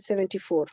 74।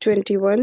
21।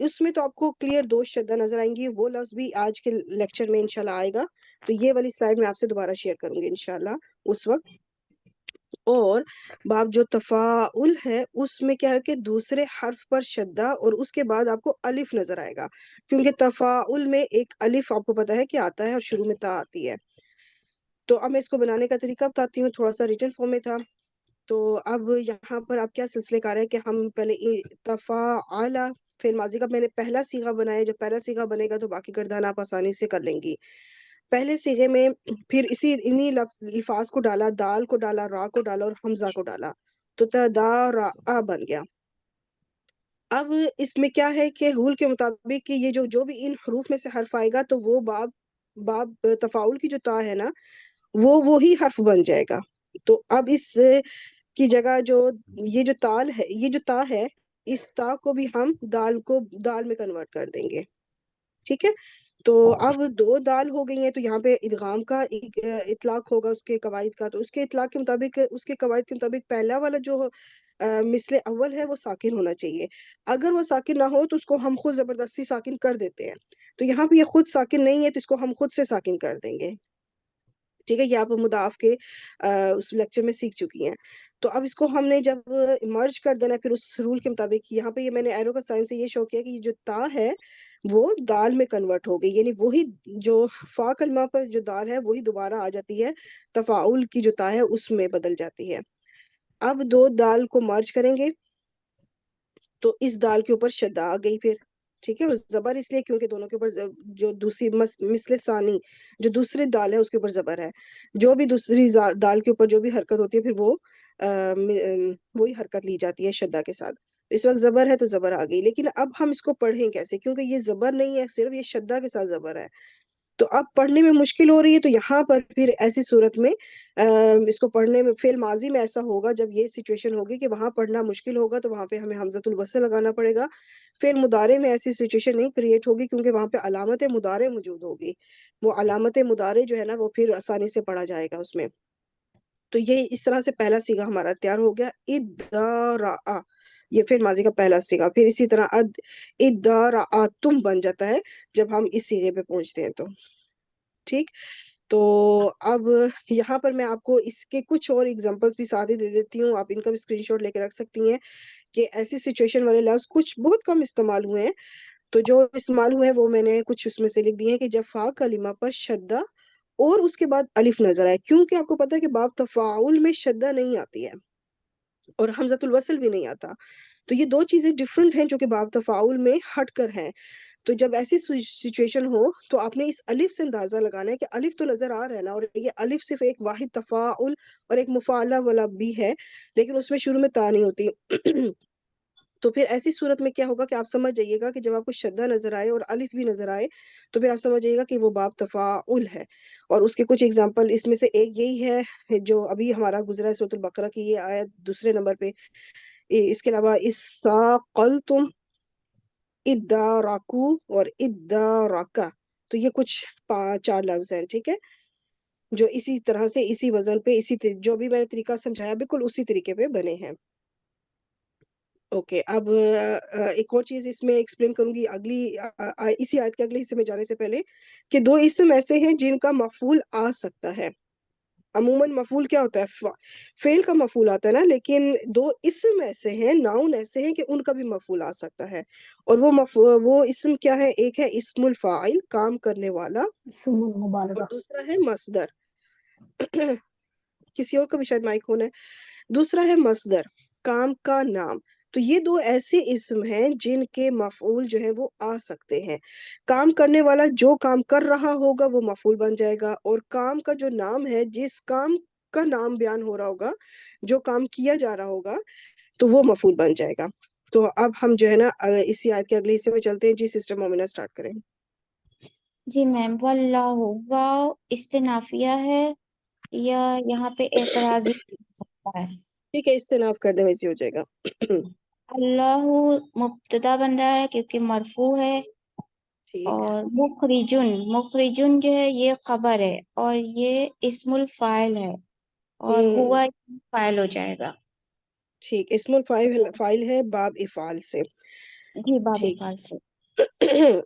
اس میں تو آپ کو کلیئر دو شدہ نظر آئیں گی، وہ لفظ بھی آج کے لیکچر میں انشاءاللہ آئے گا، تو یہ والی سلائیڈ میں آپ سے دوبارہ شیئر کروں گی انشاءاللہ اس وقت۔ اور باب جو تفاعل ہے اس میں کیا ہے کہ دوسرے حرف پر شدہ اور اس کے بعد آپ کو الف نظر آئے گا، کیونکہ تفاعل میں ایک الف آپ کو پتا ہے کہ آتا ہے اور شروع میں تا آتی ہے۔ تو اب میں اس کو بنانے کا طریقہ بتاتی ہوں، تھوڑا سا ریٹن فارم میں تھا۔ تو اب یہاں پر آپ کیا سلسلے کار ہے کہ ہم پہلے تفاعل فعل ماضی کا میں نے پہلا صیغہ بنایا، جب پہلا صیغہ بنے گا تو باقی گردان آپ آسانی سے کر لیں گی۔ پہلے صیغے میں پھر انہی الفاظ کو ڈالا، دال کو ڈالا، را کو ڈالا اور حمزہ کو ڈالا، تو تدارا بن گیا۔ اب اس میں کیا ہے کہ رول کے مطابق کہ یہ جو بھی ان حروف میں سے حرف آئے گا تو وہ باب تفاعل کی جو تا ہے نا وہ وہی حرف بن جائے گا۔ تو اب اس کی جگہ یہ جو تال ہے، یہ جو تا ہے، اس تا کو بھی ہم دال میں کنورٹ کر دیں گے، ٹھیک ہے۔ تو اب دو دال ہو گئی ہیں، تو یہاں پہ ادغام کا اطلاق ہوگا اس کے قواعد کا، تو اس کے اطلاق کے مطابق، اس کے قواعد کے مطابق پہلا والا جو مثل اول ہے وہ ساکن ہونا چاہیے، اگر وہ ساکن نہ ہو تو اس کو ہم خود زبردستی ساکن کر دیتے ہیں، تو یہاں پہ یہ خود ساکن نہیں ہے تو اس کو ہم خود سے ساکن کر دیں گے، ٹھیک ہے۔ یہ آپ مضاف کے اس لیکچر میں سیکھ چکی ہیں۔ تو اب اس کو ہم نے جب مرج کر دینا ہے پھر اس رول کے مطابق، یہاں پہ یہ میں نے ایرو کا سائن سے یہ شو کیا کہ یہ جو تا ہے وہ دال میں کنورٹ ہو گئی، یعنی وہی جو فا کلمہ پر جو دال ہے وہی دوبارہ آ جاتی ہے، تفاعل کی جو تا ہے اس میں بدل جاتی ہے۔ اب دو دال کو مرج کریں گے تو اس دال کے اوپر شدہ آ گئی پھر، ٹھیک ہے۔ زبر اس لیے کیونکہ دونوں کے اوپر جو دوسری مثل ثانی جو دوسری دال ہے اس کے اوپر زبر ہے، جو بھی دوسری دال کے اوپر جو بھی حرکت ہوتی ہے پھر وہ وہی حرکت لی جاتی ہے شدہ کے ساتھ۔ اس وقت زبر ہے تو زبر آ گئی، لیکن اب ہم اس کو پڑھیں کیسے، کیونکہ یہ زبر نہیں ہے، صرف یہ شدہ کے ساتھ زبر ہے، تو اب پڑھنے میں مشکل ہو رہی ہے۔ تو یہاں پر پھر ایسی صورت میں اس کو پڑھنے میں فعل ماضی میں ایسا ہوگا جب یہ سچویشن ہوگی کہ وہاں پڑھنا مشکل ہوگا تو وہاں پہ ہمیں حمزۃ الوصل لگانا پڑے گا۔ فعل مضارع میں ایسی سچویشن نہیں کریٹ ہوگی کیونکہ وہاں پہ علامت مضارع موجود ہوگی، وہ علامت مضارع جو ہے نا وہ پھر آسانی سے پڑھا جائے گا اس میں۔ تو یہ اس طرح سے پہلا صیغہ ہمارا تیار ہو گیا، ادارا، یہ فعل ماضی کا پہلا صیغہ۔ پھر اسی طرح اداراتم بن جاتا ہے جب ہم اس صیغے پہ پہنچتے ہیں تو، ٹھیک۔ تو اب یہاں پر میں آپ کو اس کے کچھ اور ایگزامپلس بھی ساتھ ہی دے دیتی ہوں، آپ ان کا بھی اسکرین شاٹ لے کے رکھ سکتی ہیں کہ ایسی سچویشن والے لفظ کچھ بہت کم استعمال ہوئے ہیں، تو جو استعمال ہوئے ہیں وہ میں نے کچھ اس میں سے لکھ دیے ہیں کہ جب فا کلمہ پر شدہ اور اس کے بعد الف نظر آئے، کیونکہ آپ کو پتا ہے کہ باب تفاعل میں شدہ نہیں آتی ہے اور حمزۃ الوصل بھی نہیں آتا، تو یہ دو چیزیں ڈفرنٹ ہیں جو کہ باب تفاعل میں ہٹ کر ہیں۔ تو جب ایسی سچویشن ہو تو آپ نے اس الف سے اندازہ لگانا ہے کہ الف تو نظر آ رہا ہے نا، اور یہ الف صرف ایک واحد تفاعل اور ایک مفاعلہ والا بھی ہے، لیکن اس میں شروع میں تا نہیں ہوتی۔ تو پھر ایسی صورت میں کیا ہوگا کہ آپ سمجھ جائیے گا کہ جب آپ کو شدہ نظر آئے اور الف بھی نظر آئے تو پھر آپ سمجھ جائیے گا کہ وہ باب تفاعل ہے۔ اور اس کے کچھ اگزامپل اس میں سے ایک یہی ہے جو ابھی ہمارا گزرا ہے سورۃ البقرہ کی یہ آیت دوسرے نمبر پہ۔ اس کے علاوہ اِسَاقَلْتُمْ، ادارکو اور ادارکا، تو یہ کچھ چار لفظ ہیں، ٹھیک ہے، جو اسی طرح سے اسی وزن پہ جو بھی میں نے طریقہ سمجھایا بالکل اسی طریقے پہ بنے ہیں۔ اوکے، اب ایک اور چیز اس میں ایکسپلین کروں گی اسی آیت کے اگلے حصے میں جانے سے پہلے، کہ دو اسم ایسے ہیں جن کا مفعول آ سکتا ہے۔ عموماً مفعول کیا ہوتا ہے، فعل کا مفعول آتا ہے نا، لیکن دو اسم ایسے ہیں، ناؤن ایسے ہیں کہ ان کا بھی مفعول آ سکتا ہے، اور وہ اسم کیا ہے، ایک ہے اسم الفاعل کام کرنے والا، اسم اور المبالغہ، دوسرا ہے مصدر۔ کسی اور کا بھی شاید مائک ہونا ہے۔ دوسرا ہے مصدر، کام کا نام۔ تو یہ دو ایسے اسم ہیں جن کے مفعول جو ہے وہ آ سکتے ہیں۔ کام کرنے والا جو کام کر رہا ہوگا وہ مفعول بن جائے گا، اور کام کا جو نام ہے، جس کام کا نام بیان ہو رہا ہوگا، جو کام کیا جا رہا ہوگا، تو وہ مفعول بن جائے گا۔ تو اب ہم جو ہے نا اسی آیت کے اگلے حصے میں چلتے ہیں۔ جی سسٹر مومنہ اسٹارٹ کریں۔ جی میم، واللہ، واو استنافیہ ہے یا یہاں پہ اعتراضی ہو سکتا ہے؟ ٹھیک ہے، استناف کر دیں، ویسے ہو جائے گا۔ اللہ مبتدا بن رہا ہے کیونکہ مرفوع ہے، ٹھیک، اور مخرجن جو ہے یہ خبر ہے اور یہ اسم الفاعل ہے، اور ہوا اسم فاعل ہو جائے گا۔ ٹھیک، اسم الفاعل ہے باب افعال سے، جی باب ٹھیک۔ فعل سے۔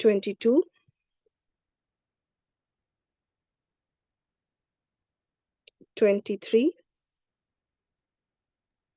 22, 23।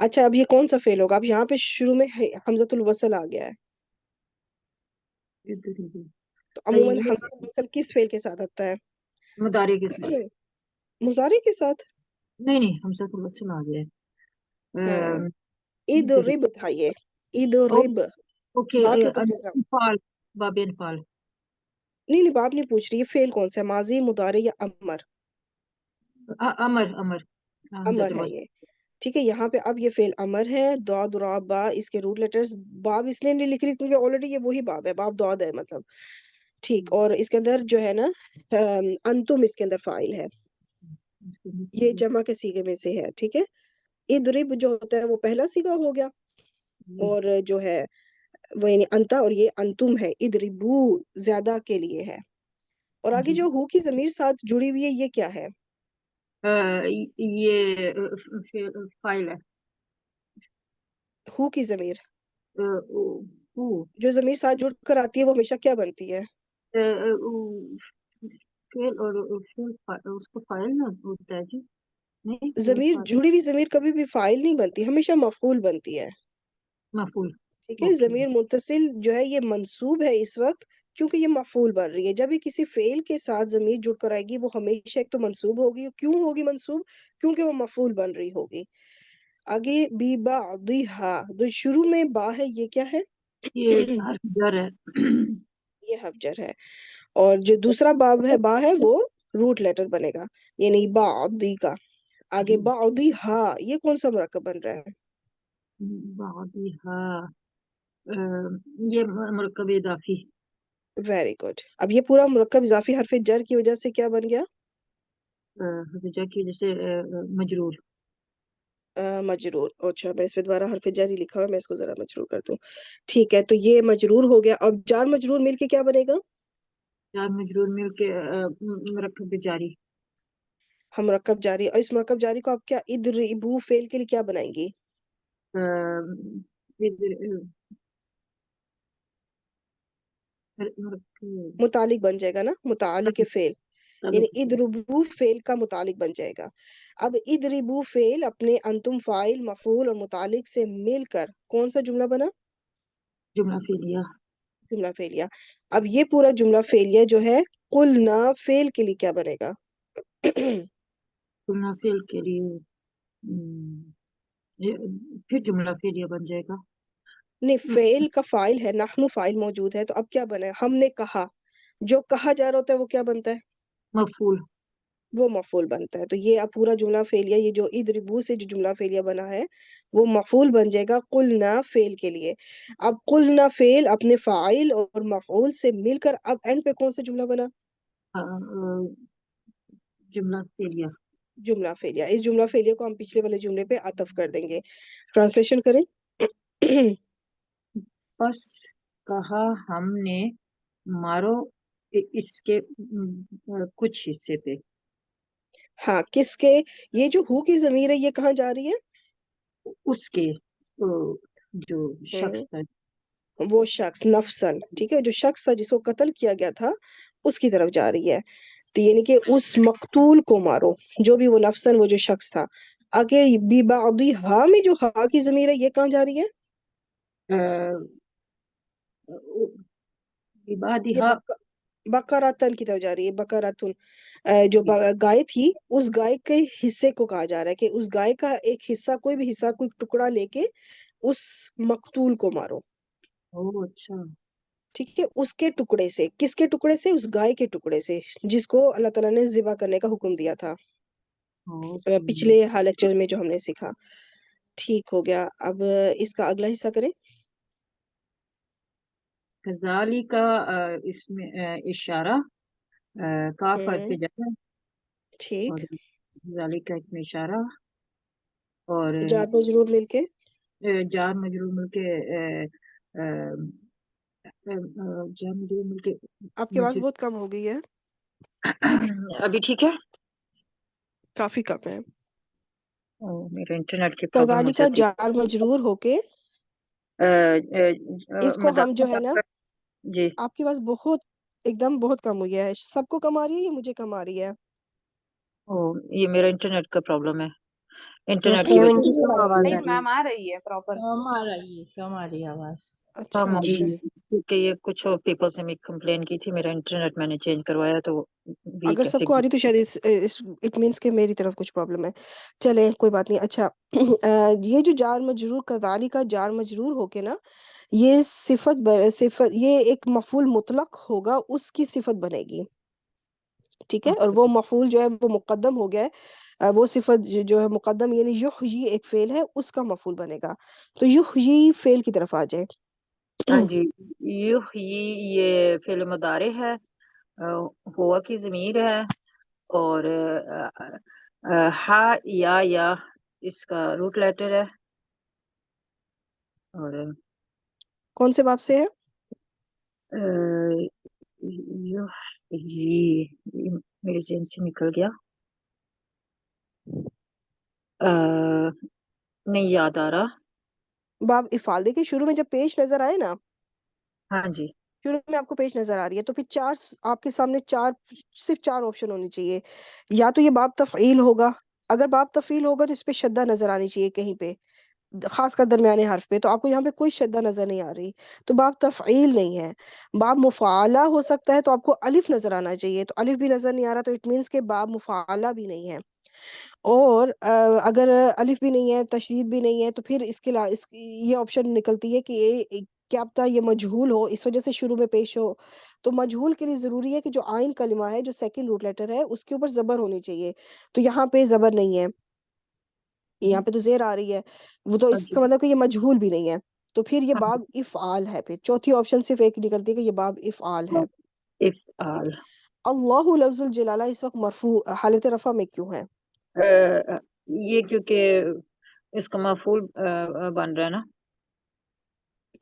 اچھا اب یہ کون سا فعل ہوگا؟ اب یہاں پہ شروع میں حمزۃ الوصل آ گیا ہے، ادربو، تو عموماً یہ حمزۃ الوصل کس فعل کے ساتھ آتا ہے؟ مدارے کے ساتھ، مضارع کے ساتھ؟ نہیں حمزہ تو وصل آ گیا ہاں، ہے۔ اضرب تھا یہ، اضرب، اوکے، با کے اوپر جزم۔ انفال، باب انفال، نہیں نہیں، باب نہیں پوچھ رہی، یہ فعل کون سا ہے، ماضی، مضارع یا امر؟ امر حمزہ امر ہے الوصل، یہ، ٹھیک ہے۔ یہاں پہ اب یہ فعل امر ہے، داد را با اس کے روٹ لیٹرز، باب اس لیے نہیں لکھ رہی کیونکہ آلریڈی یہ وہی باب ہے، باب داد ہے مطلب، ٹھیک۔ اور اس کے اندر جو ہے نا انتم اس کے اندر فاعل ہے، یہ جمع کے صیغے میں سے ہے، ٹھیک ہے۔ ادرب جو ہوتا ہے وہ پہلا صیغہ ہو گیا، اور جو ہے وہ یعنی انتا، اور یہ انتم ہے، ادربو زیادہ کے لیے ہے۔ اور آگے جو ہو کی ضمیر ساتھ جڑی ہوئی ہے یہ کیا ہے؟ یہ فائل ہے، ہو کی ضمیر ہو، جو ضمیر ساتھ جڑ کر آتی ہے وہ ہمیشہ کیا بنتی ہے؟ فعل، اور اس کو فائل نہ ہوتا ہے جی، نہیں ضمیر جڑی ہوئی ضمیر کبھی بھی فاعل نہیں بنتی، ہمیشہ مفعول بنتی ہے، مفعول، ٹھیک ہے۔ اوکے، ضمیر متصل جو ہے یہ منصوب ہے اس وقت کیونکہ یہ مفعول بن رہی ہے، جب یہ کسی فعل کے ساتھ ضمیر جڑ کر آئے گی وہ ہمیشہ ایک تو منصوب ہوگی، کیوں ہوگی منصوب؟ کیونکہ وہ مفعول بن رہی ہوگی۔ آگے بی بعضھا، جو شروع میں با ہے یہ کیا ہے؟ یہ حرف جر ہے، یہ حرف جر ہے، اور جو دوسرا باب ہے با ہے وہ روٹ لیٹر بنے گا، یعنی بعضی کا۔ آگے بعضھا، یہ کون سا مرکب بن رہا ہے؟ بعضها، یہ مرکب اضافی، ویری گڈ۔ اب یہ پورا مرکب اضافی حرف جر کی وجہ سے کیا بن گیا؟ جا کی وجہ سے مجرور، مجرور۔ اچھا میں اس پہ دوبارہ حرف جر ہی لکھا ہوا ہے، میں اس کو ذرا مجرور کر دوں، ٹھیک ہے۔ تو یہ مجرور ہو گیا، اب جار مجرور مل کے کیا بنے گا؟ جار مجرور مل کے مرکب جاری، ہم مرکب جاری، اور اس مرکب جاری کو آپ کیا ادربو فعل کے لیے کیا بنائیں گی؟ متعلق بن جائے گا نا، متعلق فعل، یعنی ادربو فعل کا متعلق بن جائے گا۔ اب ادربو فعل اپنے انتم فاعل، مفعول اور متعلق سے مل کر کون سا جملہ بنا؟ جملہ فعلیہ، جملہ فعلیہ۔ اب یہ پورا جملہ فعلیہ جو ہے قلنا فعل کے لیے کیا بنے گا؟ جملہ فعل کے لیے پھر جملہ فعلیہ بن جائے گا، نہیں، فعل کا فاعل ہے، نحن فاعل موجود ہے، تو اب کیا بنا ہے؟ ہم نے کہا، جو کہا جا رہا ہوتا ہے وہ کیا بنتا ہے؟ مفعول، وہ مفعول بنتا ہے۔ تو یہ اب پورا جملہ فعلیہ، یہ جو ادربو سے جو جملہ فعلیہ بنا ہے وہ مفعول بن جائے گا قلنا فعل کے لیے۔ اب قلنا فعل اپنے فاعل اور مفعول سے مل کر اب اینڈ پہ کون سا جملہ بنا؟ جملہ فعلیہ، جملہ فعلیہ۔ اس جملہ فعلیہ کو ہم پچھلے والے جملے پہ عطف کر دیں گے۔ ٹرانسلیشن کریں۔ بس کہا ہم نے، مارو اس کے کچھ حصے پہ، ہاں، کس کے؟ یہ جو ہو کی ضمیر ہے یہ کہاں جا رہی اس کے جو ہے؟ شخص تھا، وہ شخص نفسن، ٹھیک ہے، جو شخص تھا جس کو قتل کیا گیا تھا اس کی طرف جا رہی ہے، تو یعنی کہ اس مقتول کو مارو، جو بھی وہ نفسن وہ جو شخص تھا۔ آگے بی بعضی ہا میں جو ہا کی ضمیر ہے یہ کہاں جا رہی ہے؟ یہ عبادها، بقراتن کی طرف جا رہی ہے، بقراتن، جو گائے تھی اس گائے کے حصے کو کہا جا رہا ہے کہ اس گائے کا ایک حصہ، کوئی بھی حصہ، کوئی ٹکڑا لے کے اس مقتول کو مارو، اچھا، ٹھیک ہے۔ اس کے ٹکڑے سے، کس کے ٹکڑے سے؟ اس گائے کے ٹکڑے سے جس کو اللہ تعالیٰ نے ذبح کرنے کا حکم دیا تھا اوکے، پچھلے لیکچر میں جو ہم نے سیکھا، ٹھیک ہو گیا۔ اب اس کا اگلا حصہ کریں۔ کذالی کا اس میں اشارہ، کاف حرف ہوں، جر، ٹھیک۔ اور کذالی کا اس میں اشارہ، اور جار مجرور مل کے جار مجرور مل کے جار مجرور مل کے آپ کی آواز بہت کم ہو گئی ہے، ابھی ٹھیک ہے؟ کافی کم ہے۔ میرے انٹرنیٹ کی پرابلم ہو کذالک کا جاتی جار مجرور ہو کے اس کو ہم جو ہے نا، جی، آپ کی آواز بہت ایک دم بہت کم ہوئی ہے، سب کو کم آ رہی ہے یا مجھے کم آ رہی ہے؟ یہ میرا انٹرنیٹ کا پرابلم ہے، انٹرنیٹ جیسے کی اس وجہ کی سے بھی کم آواز نہیں آ رہی میم آ رہی ہے پراپر. کم آ رہی ہے، کم آ رہی ہے آواز. اچھا کم ہو جی گئی ہے کیونکہ یہ کچھ اور پیپل سے میں کمپلین کی تھی، میرا انٹرنیٹ میں نے چینج کروایا تو اگر ویک سب ایسے کو آ رہی تو شاید اٹ مینس کہ میری طرف کچھ پرابلم ہے. چلیں کوئی بات نہیں. اچھا یہ جو جار مجرور کذالک کا جار مجرور ہو کے نا، یہ صفت یہ ایک مفعول مطلق ہوگا، اس کی صفت بنے گی. ٹھیک ہے، اور وہ مفعول جو ہے وہ مقدم ہو گیا ہے. وہ صفت جو ہے مقدم یعنی یحیی ایک فعل ہے، اس کا مفعول بنے گا. تو یحیی فعل کی طرف آ جائے. ہاں جی. یہ فعل مضارع ہے، ہوا کی ضمیر ہے، اور ہا یا اس کا روٹ لیٹر ہے. اور کون سے باب سے ہے؟ میرے ذہن سے نکل گیا، نہیں یاد آ رہا. باب افعال. دیکھیں شروع میں جب پیش نظر آئے نا، ہاں جی. شروع میں آپ کو پیج نظر آ رہی ہے تو پھر چار آپ کے سامنے صرف چار آپشن ہونی چاہیے. یا تو یہ باب تفعیل ہوگا، اگر باب تفعیل ہوگا تو اس پہ شدہ نظر آنی چاہیے کہیں پہ، خاص کر درمیانے حرف پہ. تو آپ کو یہاں پہ کوئی شدہ نظر نہیں آ رہی، تو باب تفعیل نہیں ہے. باب مفعالہ ہو سکتا ہے تو آپ کو الف نظر آنا چاہیے، تو الف بھی نظر نہیں آ رہا تو اٹ مینس کہ باب مفعالہ بھی نہیں ہے. اور اگر الف بھی نہیں ہے، تشدید بھی نہیں ہے، تو پھر یہ آپشن نکلتی ہے کہ کیا پتہ یہ مجہول ہو، اس وجہ سے شروع میں پیش ہو. تو مجہول کے لیے ضروری ہے کہ جو آئین کلمہ ہے، جو سیکنڈ روٹ لیٹر ہے، اس کے اوپر زبر ہونی چاہیے. تو یہاں پہ زبر نہیں ہے، یہاں پہ تو زیر آ رہی ہے، وہ تو ہاں اس جی. کا مطلب کہ یہ مجہول بھی نہیں ہے. تو پھر یہ ہاں باب افعال ہے. پھر چوتھی آپشن صرف ایک نکلتی ہے کہ یہ باب افعال ہے. ٹھیک افعال. ہے. اللہ لفظ الجلالہ اس وقت مرفوع حالت رفع میں کیوں ہے؟ یہ کیونکہ اس کا مفعول بن رہا ہے نا.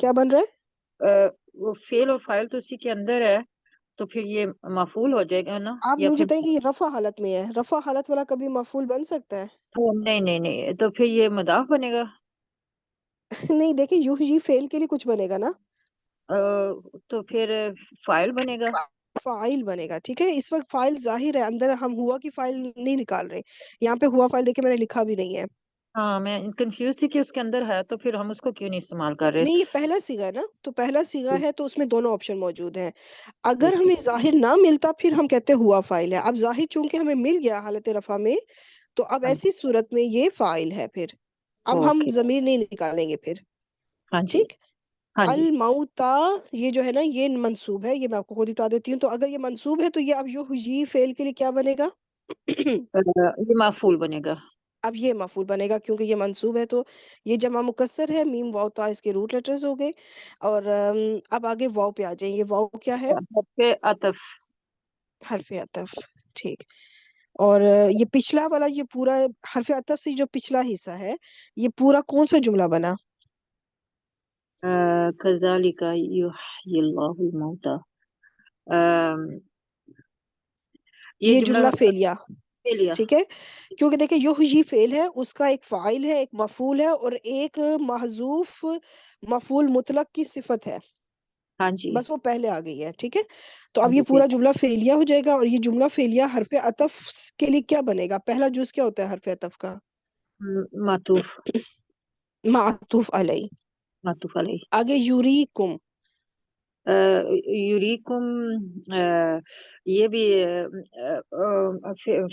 کیا بن رہا ہے؟ وہ فعل اور فاعل تو اسی کے اندر ہے، تو پھر یہ مفعول ہو جائے گا نا. آپ یا مجھے پھر بتائیں کہ یہ رفع حالت میں ہے، رفع حالت والا کبھی مفعول بن سکتا ہے؟ نہیں نہیں نہیں، تو پھر یہ مضاف بنے گا. نہیں، دیکھیں یحیی فعل کے لیے کچھ بنے گا نا، تو پھر فاعل بنے گا. فاعل بنے گا. ٹھیک ہے، اس وقت فاعل ظاہر ہے، اندر ہم ہوا کی فاعل نہیں نکال رہے. یہاں پہ ہوا فاعل دیکھیں میں نے لکھا بھی نہیں ہے. ہاں میں کنفیوز تھی کہ اس کے اندر ہے، تو پھر ہم اس کو کیوں نہیں استعمال کر رہے. نہیں، یہ پہلا صیغہ ہے نا، تو پہلا صیغہ ہے تو اس میں دونوں آپشن موجود ہیں. اگر اوکے. ہمیں ظاہر نہ ملتا پھر ہم کہتے ہوا فاعل ہے. اب ظاہر چونکہ ہمیں مل گیا حالت رفع میں، تو اب ہاں ایسی صورت میں یہ فاعل ہے. پھر اب ہم اوکے. ضمیر نہیں نکالیں گے پھر. ہاں جی. ٹھیک. ہاں جی. الموتا یہ جو ہے نا یہ منصوب ہے، یہ میں آپ کو خود ہی بتا دیتی ہوں. تو اگر یہ منصوب ہے تو یہ اب یحیی فعل کے لیے کیا بنے گا؟ یہ مفعول بنے گا. اب یہ مفعول بنے گا کیونکہ یہ منصوب ہے. تو یہ جمع مکسر ہے، میم واو تا اس کے روٹ لیٹرز ہو گئے. اور اب آگے واو پہ آ جائیں. یہ واو کیا ہے؟ حرف عطف. حرف عطف. ٹھیک. اور یہ پچھلا والا یہ پورا حرف عطف سے جو پچھلا حصہ ہے یہ پورا کون سا جملہ بنا؟ کذالک یحیی اللہ الموتى. یہ یہ جملہ جملہ فعلیہ. فعلیہ. ٹھیک ہے، کیونکہ دیکھیں یحیی فعل ہے، اس کا ایک فاعل ہے، ایک مفعول ہے، اور ایک محذوف مفعول مطلق کی صفت ہے. ہاں جی. بس وہ پہلے آ گئی ہے. ٹھیک ہے، تو ہاں اب یہ جی. پورا جملہ فعلیہ ہو جائے گا. اور یہ جملہ فعلیہ حرف عطف کے لیے کیا بنے گا؟ پہلا جز کیا ہوتا ہے حرف عطف کا؟ معطوف. معطوف علیہ. معطوف علیہ. آگے یوریکم. یوریکم، یہ بھی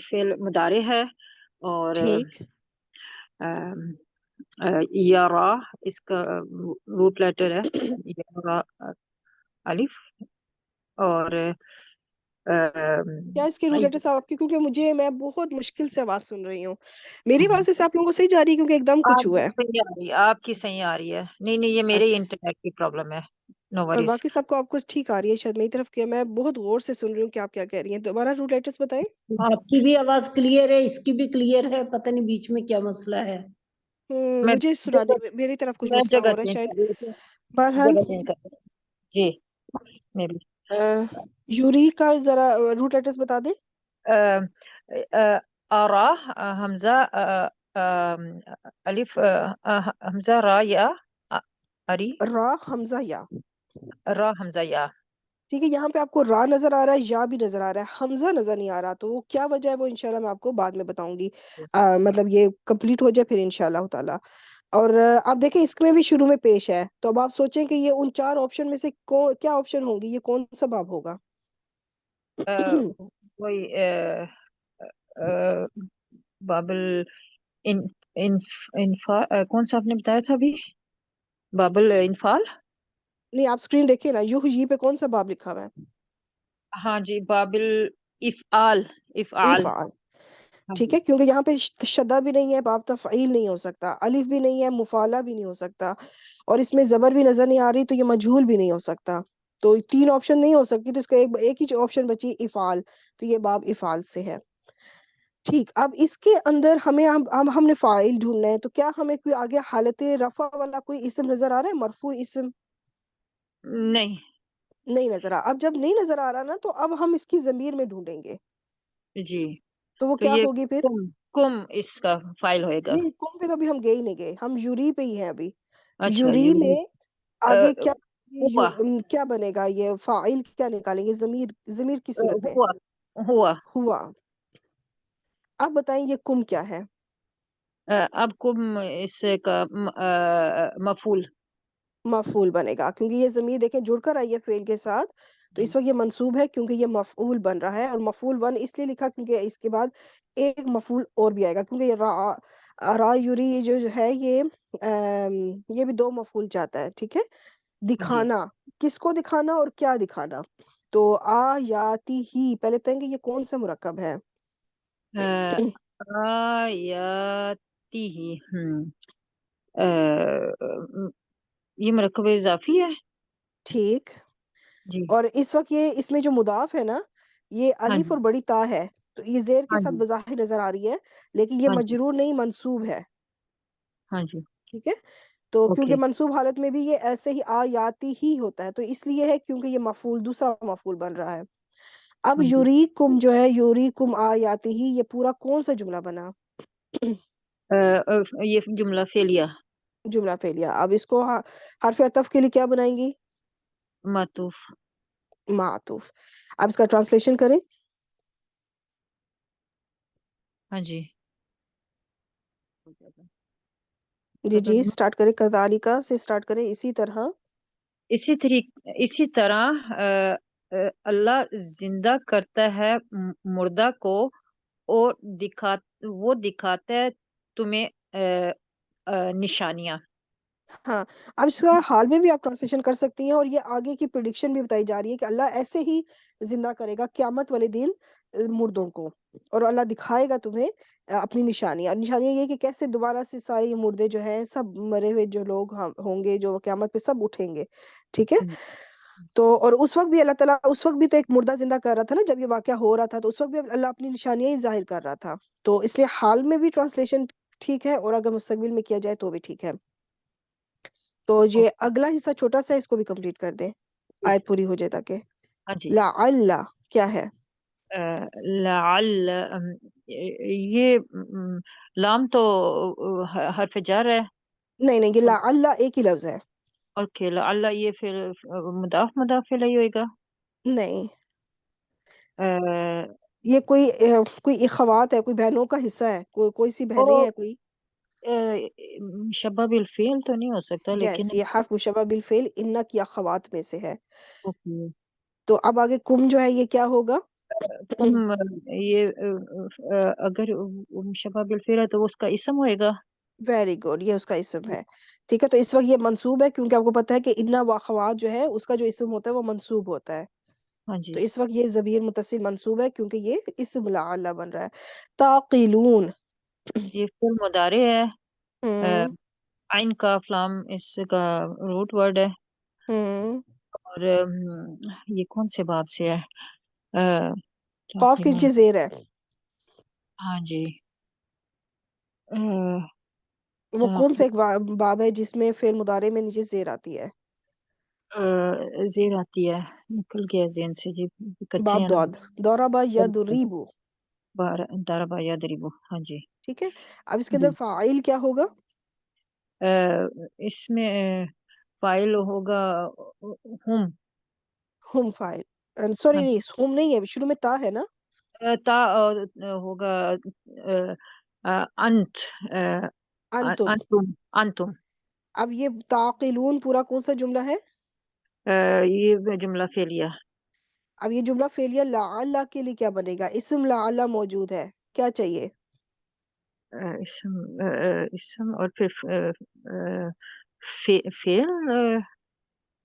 فعل مضارع ہے، اور ٹھیک. یرا اس کا روٹ لیٹر ہے، یرا الف. اور کیا اس کے روٹ لیٹر صاحب آپ کی؟ کیونکہ میں بہت مشکل سے آواز سن رہی ہوں. میری آواز ویسے آپ لوگوں کو صحیح جا رہی ہے کیونکہ ایک دم کچھ آپ ہوا کی ہے. صحیح آ رہی ہے، آپ کی صحیح آ رہی ہے. نہیں نہیں، یہ میرے ہی اچھا، انٹرنیٹ کی پرابلم ہے. نو اور وریز. باقی سب کو آپ کو ٹھیک آ رہی ہے شاید میری طرف کیا؟ میں بہت غور سے سن رہی ہوں کہ آپ کیا کہہ رہی ہیں. دوبارہ روٹ لیٹرز بتائیں. آپ کی بھی آواز کلیئر ہے، اس کی بھی کلیئر ہے، پتہ نہیں بیچ میں کیا مسئلہ ہے. میں مجھے سنا نہیں، میری طرف کچھ میں مسئلہ جگہ ہو رہا ہے چینج شاید. کر رہی ہوں. بہرحال جگہ چینج کر رہی ہوں. جی میں بھی. یوری کا ذرا روٹ لیٹرز بتا دیں. آرا، حمزہ، الف، حمزہ را یا اری، را حمزہ یا. را حمزہ یا. ٹھیک ہے، یہاں پہ آپ کو را نظر آ رہا ہے، یا بھی نظر آ رہا ہے، حمزہ نظر نہیں آ رہا، تو وہ کیا وجہ ہے وہ انشاءاللہ میں آپ کو بعد میں بتاؤں گی، مطلب یہ کمپلیٹ ہو جائے پھر انشاءاللہ تعالی۔ اور آپ دیکھیں اس میں بھی شروع میں پیش ہے، تو اب آپ سوچیں کہ یہ ان 4 آپشن میں سے کیا آپشن ہوں گی، یہ کون سا باب ہوگا؟ وہی بابل ان انفا کون سا آپ نے بتایا تھا ابھی؟ بابل انفال؟ نہیں، آپ اسکرین دیکھیں نا، یو پہ کون سا باب لکھا ہوا ہے؟ ہاں جی، بابل افعال افعال۔ افعال، ہاں ٹھیک جی ہے، کیونکہ یہاں پہ شدہ بھی نہیں ہے، باب تفعیل نہیں ہو سکتا، الف بھی نہیں ہے، مفعلہ بھی نہیں ہو سکتا، اور اس میں زبر بھی نظر نہیں آ رہی، تو یہ مجہول بھی نہیں ہو سکتا، تو 3 آپشن نہیں ہو سکتی، تو اس کا ایک ہی آپشن بچی افعال، تو یہ باب افعال سے ہے۔ ٹھیک، اب اس کے اندر ہم نے فاعل ڈھونڈنا ہے، تو کیا ہمیں کوئی آگے حالت رفع والا کوئی اسم نظر آ رہا ہے، مرفوع اسم؟ نہیں نہیں نظر آ، اب جب نہیں نظر آ رہا نا، تو اب ہم اس کی ضمیر میں ڈھونڈیں گے، جی، تو وہ تو کیا یہ ہوگی پھر؟ کم کم اس کا فائل ہوئے گا۔ نہیں، کم پہ تو ابھی ہم گئے ہی نہیں گئے، ہم یوری پہ ہی ہیں ابھی۔ اچھا یوری میں آگے کیا ہوا کیا بنے گا، یہ فاعل کیا نکالیں گے، ضمیر کی صورت میں ہوا ہوا ہوا۔ اب بتائیں یہ کم کیا ہے؟ اب کم اس کا مفعول۔ مفعول بنے گا، کیونکہ یہ ضمیر دیکھیں جڑ کر آئی ہے فعل کے ساتھ، تو جی اس وقت یہ منصوب ہے کیونکہ یہ مفعول بن رہا ہے، اور مفعول 1 اس لیے لکھا کیونکہ اس کے بعد ایک مفعول اور بھی آئے گا، کیونکہ یہ را یوری یہ جو ہے یہ بھی 2 مفعول چاہتا ہے، ٹھیک ہے۔ جی دکھانا، کس کو دکھانا اور کیا دکھانا؟ تو آیاتی ہی، پہلے بتائیں گے یہ کون سا مرکب ہے؟ آیاتی ہی یہ مرکب اضافی ہے۔ ٹھیک، جی اور اس وقت یہ اس میں جو مضاف ہے نا، یہ ہاں الف جی اور بڑی تا ہے، تو یہ زیر کے ہاں ساتھ جی بظاہر نظر آ رہی ہے، لیکن یہ ہاں جی مجرور نہیں، منصوب ہے، ہاں جی ٹھیک ہے۔ تو اوکے کیونکہ منصوب حالت میں بھی یہ ایسے ہی آیاتی ہی ہوتا ہے، تو اس لیے ہے کیونکہ یہ مفعول دوسرا مفعول بن رہا ہے۔ اب ہاں جی یوریکم جو ہے، یوریکم آیاتی ہی، یہ پورا کون سا جملہ بنا؟ یہ جملہ فعلیہ جملہ فعلیہ۔ اب اس کو حرف عطف کے لیے کیا بنائیں گی؟ معطوف۔ معطوف۔ اب اس کا ٹرانسلیشن کریں۔ ہاں جی جی جی، سٹارٹ کریں، کذالک سے سٹارٹ کریں، اسی طرح۔ اسی طرح اللہ زندہ کرتا ہے مردہ کو، اور وہ دکھاتا ہے تمہیں نشانیاں۔ ہاں، اب اس کا حال میں بھی آپ ٹرانسلیشن کر سکتی ہیں، اور یہ آگے کی پریڈکشن بھی بتائی جا رہی ہے کہ اللہ ایسے ہی زندہ کرے گا قیامت والے دن مردوں کو، اور اللہ دکھائے گا تمہیں اپنی نشانیاں، اور نشانیاں یہ کہ کیسے دوبارہ سے سارے یہ مردے جو ہیں، سب مرے ہوئے جو لوگ ہوں گے، جو قیامت پہ سب اٹھیں گے، ٹھیک ہے۔ تو اور اس وقت بھی اللہ تعالیٰ، اس وقت بھی تو ایک مردہ زندہ کر رہا تھا نا، جب یہ واقعہ ہو رہا تھا، تو اس وقت بھی اللہ اپنی نشانیاں ہی ظاہر کر رہا تھا، تو اس لیے حال میں بھی ٹرانسلیشن ٹھیک ہے، اور اگر مستقبل میں کیا جائے تو بھی ٹھیک ہے۔ تو یہ اگلا حصہ چھوٹا سا، اس کو بھی کمپلیٹ کر دیں، آیت پوری ہو جائے تاکہ۔ ہاں جی لعل کیا ہے؟ لعل یہ لام تو حرف جر ہے۔ نہیں نہیں، یہ لعل ایک ہی لفظ ہے۔ اوکے، لعل یہ پھر مضاف الیہ ہوئے گا۔ نہیں، آہ، یہ کوئی اخوات ہے، کوئی بہنوں کا حصہ ہے، کوئی سی او بہنیں ہیں کوئی۔ شبہ بالفعل تو نہیں ہو سکتا، لیکن یس، یہ حرف مشبہ بالفعل ان کی اخوات میں سے ہے۔ اوکے تو اب آگے کم جو ہے یہ کیا ہوگا؟ تم یہ اگر شبہ بالفعل ہے تو اس کا اسم ہوئے گا۔ ویری گڈ، یہ اس کا اسم ہے، ٹھیک ہے۔ تو اس وقت یہ منصوب ہے، کیونکہ آپ کو پتا ہے کہ انا و اخوات جو ہے اس کا جو اسم ہوتا ہے وہ منصوب ہوتا ہے، ہاں جی تو اس وقت یہ ضمیر متصل منصوب ہے، کیونکہ یہ اسم لعل بن رہا ہے۔ تعقلون، یہ فعل مضارع ہے۔ ہوں عین کا فلام اس کا روٹ ورڈ ہے، ہوں، اور یہ کون سے باب سے ہے؟ قاف کے نیچے زیر ہے، ہاں جی وہ کون سا ایک باب ہے جس میں فعل مضارع میں نیچے زیر آتی ہے؟ زیر آتی ہے، نکل گیا ذہن سے جی، کچے باب ہیں نا۔ ضاد، ضرب یضرب، ضربہ یضرب، ہاں جی ٹھیک ہے۔ اب اس کے جی اندر فاعل کیا ہوگا؟ اس میں فائل ہوگا ہم۔ ہم فائل، سوری نہیں ہم نہیں ہے، شروع میں تا ہے نا. تا ہوگا انت، انتم. انتم، انتم. اب یہ تعقلون پورا کون سا جملہ ہے؟ یہ جملہ فعلیہ. اب یہ جملہ فعلیہ لعل کے لیے کیا بنے گا؟ اسم لعل موجود ہے، کیا چاہیے؟ اسم اور پھر فعل،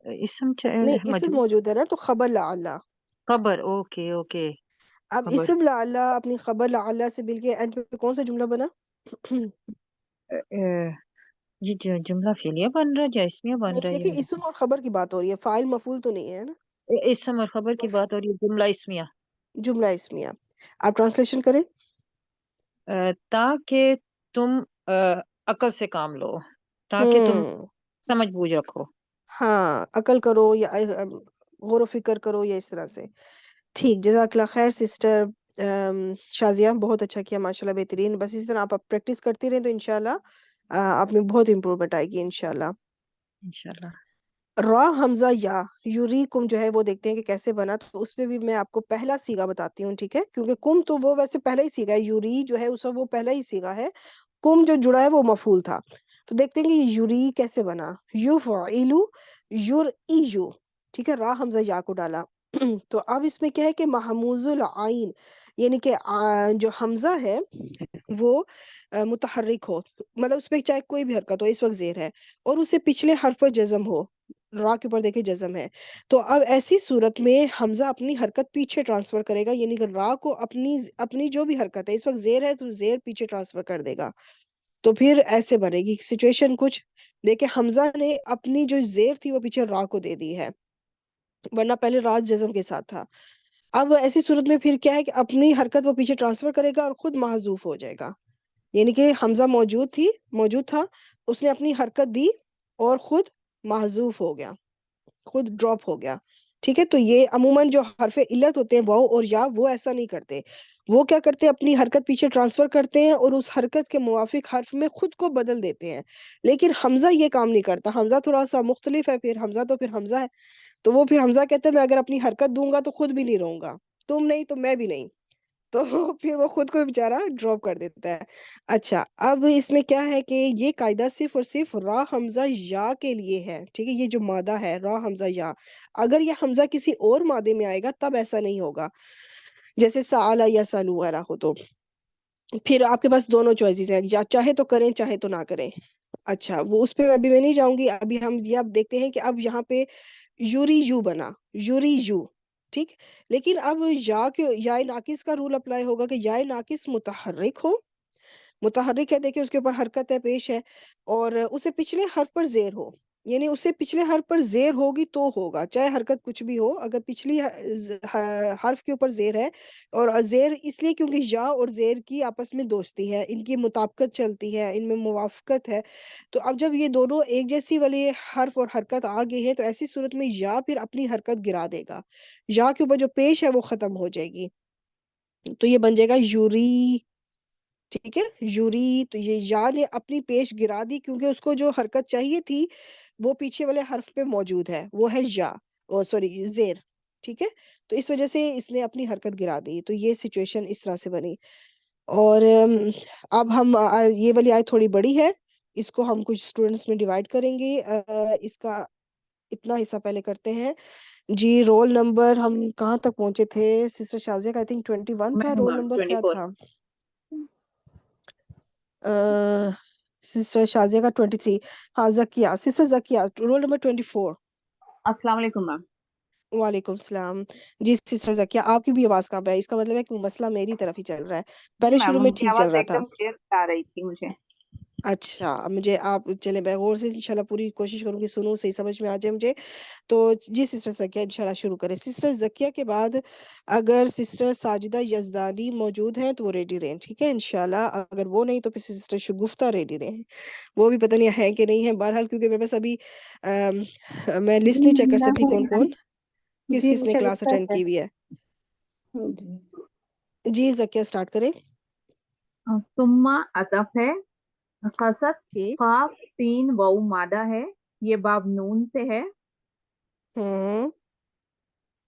اسم نہیں اسم مجھول، موجود ہے نا، تو خبر لعل. خبر. Okay okay. اب خبر. اسم لعل اپنی خبر لعل سے مل کے اینڈ پہ کون سا جملہ بنا؟ یہ جملہ فعلیہ بن رہا ہے یا اسمیہ بن نہیں رہا دیکھیں، ہے؟ اسم اور خبر کی بات ہو رہی ہے، فاعل مفعول تو نہیں ہے نا. اسم اور خبر کی بات اور یہ جملہ اسمیہ. جملہ اسمیہ. آپ ٹرانسلیشن کریں. تاکہ تم عقل سے کام لو، تاکہ تم ہوں سمجھ بوجھ رکھو. ہاں، عقل کرو یا غور و فکر کرو یا اس طرح سے. ٹھیک، جزاک اللہ خیر سسٹر شازیہ، بہت اچھا کیا ماشاءاللہ، بہترین. بس اسی طرح آپ پریکٹس کرتی رہیں تو انشاءاللہ آپ میں بہت امپروومنٹ آئے گی انشاءاللہ. انشاءاللہ. را حمزہ یا یوریکم جو ہے وہ دیکھتے ہیں کہ کیسے بنا، تو اس پہ بھی میں آپ کو پہلا سیگا بتاتی ہوں، ٹھیک ہے؟ کیونکہ کم تو وہ ویسے پہلا ہی سیگا ہے، یوری جو ہے اس کا وہ پہلا ہی سیگا ہے، کم جو جڑا ہے وہ مفعول تھا. تو دیکھتے ہیں کہ یہ یوری کیسے بنا. یفعلو یرئیو، ٹھیک ہے، را حمزہ یا کو ڈالا. تو اب اس میں کیا ہے کہ محموز العین، یعنی کہ جو حمزہ ہے وہ متحرک ہو، مطلب اس پہ چاہے کوئی بھی حرکت ہو، اس وقت زیر ہے، اور اسے پچھلے حرف پر جزم ہو. را کے اوپر دیکھیں جزم ہے، تو اب ایسی صورت میں حمزہ اپنی حرکت پیچھے ٹرانسفر کرے گا، یعنی کہ را کو اپنی جو بھی حرکت ہے، اس وقت زیر ہے تو زیر پیچھے ٹرانسفر کر دے گا. تو پھر ایسے بنے گی سچویشن کچھ دیکھیں، حمزہ نے اپنی جو زیر تھی وہ پیچھے را کو دے دی ہے، ورنہ پہلے را جزم کے ساتھ تھا. اب ایسی صورت میں پھر کیا ہے کہ اپنی حرکت وہ پیچھے ٹرانسفر کرے گا اور خود محذوف ہو جائے گا. یعنی کہ حمزہ موجود تھا، اس نے اپنی حرکت دی اور خود محذوف ہو گیا، خود ڈراپ ہو گیا. ٹھیک ہے، تو یہ عموماً جو حرف علت ہوتے ہیں واو اور یا، وہ ایسا نہیں کرتے. وہ کیا کرتے ہیں؟ اپنی حرکت پیچھے ٹرانسفر کرتے ہیں اور اس حرکت کے موافق حرف میں خود کو بدل دیتے ہیں. لیکن حمزہ یہ کام نہیں کرتا، حمزہ تھوڑا سا مختلف ہے. پھر حمزہ تو پھر حمزہ ہے، تو وہ پھر حمزہ کہتے ہیں میں اگر اپنی حرکت دوں گا تو خود بھی نہیں رہوں گا، تم نہیں تو میں بھی نہیں، تو پھر وہ خود کو بیچارہ ڈراپ کر دیتا ہے. اچھا، اب اس میں کیا ہے کہ یہ قاعدہ صرف اور صرف را حمزہ یا کے لیے ہے، ٹھیک ہے؟ یہ جو مادہ ہے را حمزہ یا، اگر یہ حمزہ کسی اور مادے میں آئے گا تب ایسا نہیں ہوگا، جیسے سآلا یا سالو وغیرہ ہو، تو پھر آپ کے پاس دونوں چوائسیز ہیں، یا چاہے تو کریں چاہے تو نہ کریں. اچھا، وہ اس پہ ابھی میں نہیں جاؤں گی. ابھی ہم یہ اب دیکھتے ہیں کہ اب یہاں پہ یوری یو بنا، یوری یو، ٹھیک. لیکن اب یا ناقص کا رول اپلائی ہوگا کہ یا ناقص متحرک ہو. متحرک ہے، دیکھیں اس کے اوپر حرکت ہے، پیش ہے، اور اسے پچھلے حرف پر زیر ہو. یعنی اسے پچھلے حرف پر زیر ہوگی تو ہوگا، چاہے حرکت کچھ بھی ہو، اگر پچھلی حرف کے اوپر زیر ہے. اور زیر اس لیے کیونکہ یا اور زیر کی آپس میں دوستی ہے، ان کی مطابقت چلتی ہے، ان میں موافقت ہے. تو اب جب یہ دونوں ایک جیسی والی حرف اور حرکت آ گئی ہے تو ایسی صورت میں یا پھر اپنی حرکت گرا دے گا، یا کے اوپر جو پیش ہے وہ ختم ہو جائے گی، تو یہ بن جائے گا یوری. ٹھیک ہے، یوری. تو یہ یا نے اپنی پیش گرا دی کیونکہ اس کو جو حرکت چاہیے تھی وہ پیچھے والے حرف پہ موجود ہے، وہ ہے یا، سوری زیر. ٹھیک ہے، تو اس وجہ سے اس نے اپنی حرکت گرا دی. تو یہ سچویشن اس طرح سے بنی. اور اب ہم یہ والی آیت تھوڑی بڑی ہے، اس کو ہم کچھ اسٹوڈنٹس میں ڈیوائڈ کریں گے. اس کا اتنا حصہ پہلے کرتے ہیں. جی، رول نمبر ہم کہاں تک پہنچے تھے؟ سسٹر شازیہ کا آئی تھنک 21 میں تھا، ہوں رول میم نمبر کیا 24. تھا؟ سسٹر شازیہ کا 23. ہاں، زکیہ، سسٹر زکیہ رول نمبر 24. السلام علیکم میم. وعلیکم السلام. جی سسٹر زکیہ، آپ کی بھی آواز کم ہے، اس کا مطلب ہے کہ مسئلہ میری طرف ہی چل رہا ہے، جی پہلے میم، شروع میں ان کی ٹھیک چل آواز رہا ایک تھا. دم کلیئر آ رہی تھی مجھے. اچھا، مجھے آپ چلے میں غور سے انشاءاللہ پوری کوشش کروں گی سنوں، صحیح سمجھ میں آ جائے مجھے. تو جی سسٹر زکیہ انشاءاللہ شروع کریں. سسٹر زکیہ کے بعد اگر سسٹر ساجدہ یزدانی موجود ہیں تو وہ ریڈی رہیں، ٹھیک ہے انشاءاللہ. اگر وہ نہیں تو پھر سسٹر شگفتہ ریڈی رہیں. وہ بھی پتہ نہیں ہے کہ نہیں ہے، بہرحال کیونکہ میرے پاس ابھی میں لسٹ نہیں چیک کر سکتی کون کون کس جی کس نے کلاس شگفتہ اٹینڈ ہے. کی ہوئی ہے. جی. جی زکیہ سٹارٹ کریں. ثم عطف ہے، قصد ٹھیک. قاف سین واو مادہ ہے، یہ باب نون سے ہے. ہوں